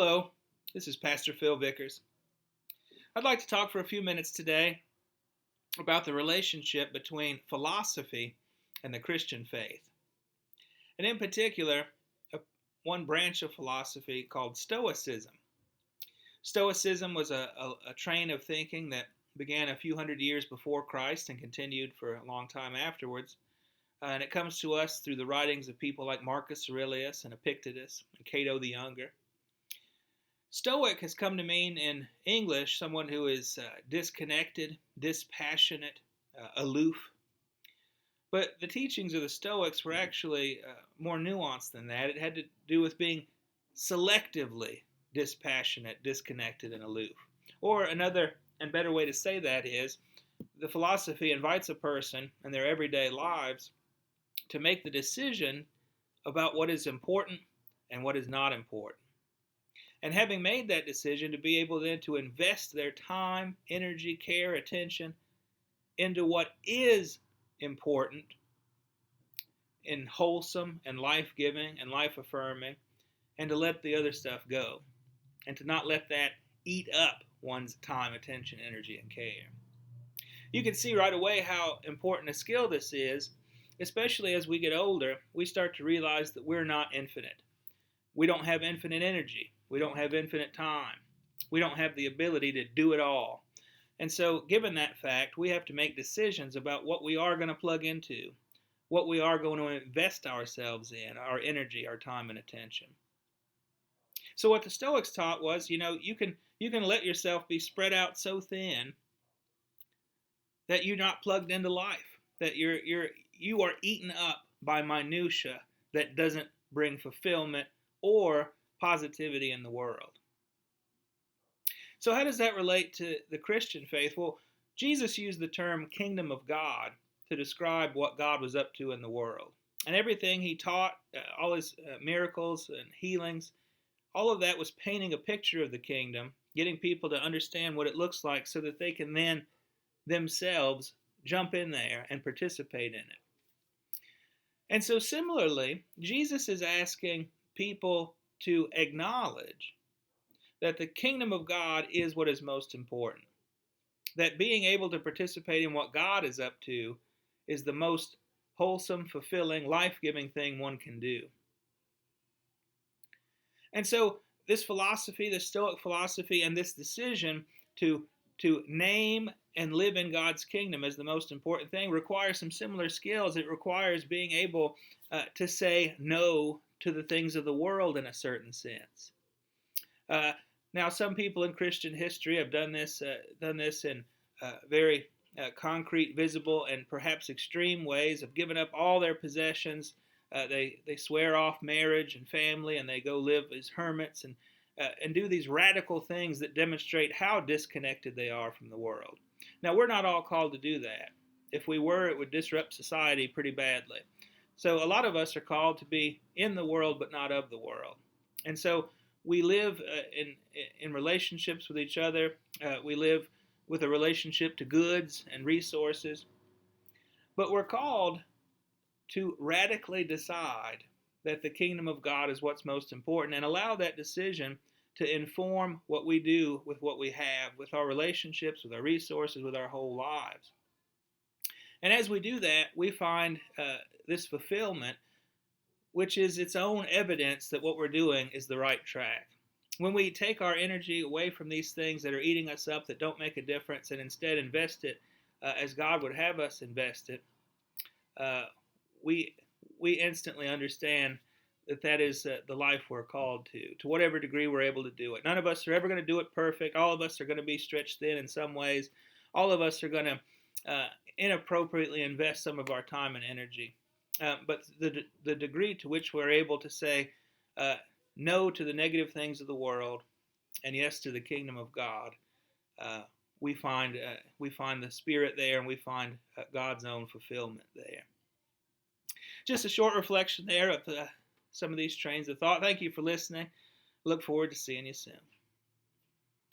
Hello, this is Pastor Phil Vickers. I'd like to talk for a few minutes today about the relationship between philosophy and the Christian faith. And in particular, one branch of philosophy called Stoicism. Stoicism was a train of thinking that began a few hundred years before Christ and continued for a long time afterwards. And it comes to us through the writings of people like Marcus Aurelius and Epictetus and Cato the Younger. Stoic has come to mean in English someone who is disconnected, dispassionate, aloof. But the teachings of the Stoics were actually more nuanced than that. It had to do with being selectively dispassionate, disconnected, and aloof. Or another and better way to say that is the philosophy invites a person in their everyday lives to make the decision about what is important and what is not important. And having made that decision, to be able then to invest their time, energy, care, attention into what is important and wholesome and life-giving and life-affirming, and to let the other stuff go, and to not let that eat up one's time, attention, energy, and care. You can see right away how important a skill this is, especially as we get older. We start to realize that we're not infinite. We don't have infinite energy. We don't have infinite time. We don't have the ability to do it all. And so, given that fact, we have to make decisions about what we are going to plug into, what we are going to invest ourselves in, our energy, our time, and attention. So what the Stoics taught was, you can let yourself be spread out so thin that you're not plugged into life, that you are eaten up by minutia that doesn't bring fulfillment or positivity in the world. So how does that relate to the Christian faith? Well, Jesus used the term kingdom of God to describe what God was up to in the world. And everything he taught, all his miracles and healings, all of that was painting a picture of the kingdom, getting people to understand what it looks like so that they can then themselves jump in there and participate in it. And so similarly, Jesus is asking people to acknowledge that the kingdom of God is what is most important. That being able to participate in what God is up to is the most wholesome, fulfilling, life-giving thing one can do. And so this philosophy, the Stoic philosophy, and this decision to name and live in God's kingdom as the most important thing requires some similar skills. It requires being able to say no to the things of the world in a certain sense. Now, some people in Christian history have done this in very concrete, visible, and perhaps extreme ways, have given up all their possessions. They swear off marriage and family, and they go live as hermits and do these radical things that demonstrate how disconnected they are from the world. Now, we're not all called to do that. If we were, it would disrupt society pretty badly. So a lot of us are called to be in the world but not of the world. And so we live in relationships with each other. We live with a relationship to goods and resources. But we're called to radically decide that the kingdom of God is what's most important and allow that decision to inform what we do with what we have, with our relationships, with our resources, with our whole lives. And as we do that, we find this fulfillment, which is its own evidence that what we're doing is the right track. When we take our energy away from these things that are eating us up, that don't make a difference, and instead invest it as God would have us invest it, we instantly understand that is the life we're called to whatever degree we're able to do it. None of us are ever going to do it perfect. All of us are going to be stretched thin in some ways. All of us are going to inappropriately invest some of our time and energy. But the degree to which we're able to say no to the negative things of the world and yes to the kingdom of God, we find the Spirit there, and we find God's own fulfillment there. Just a short reflection there of some of these trains of thought. Thank you for listening. Look forward to seeing you soon.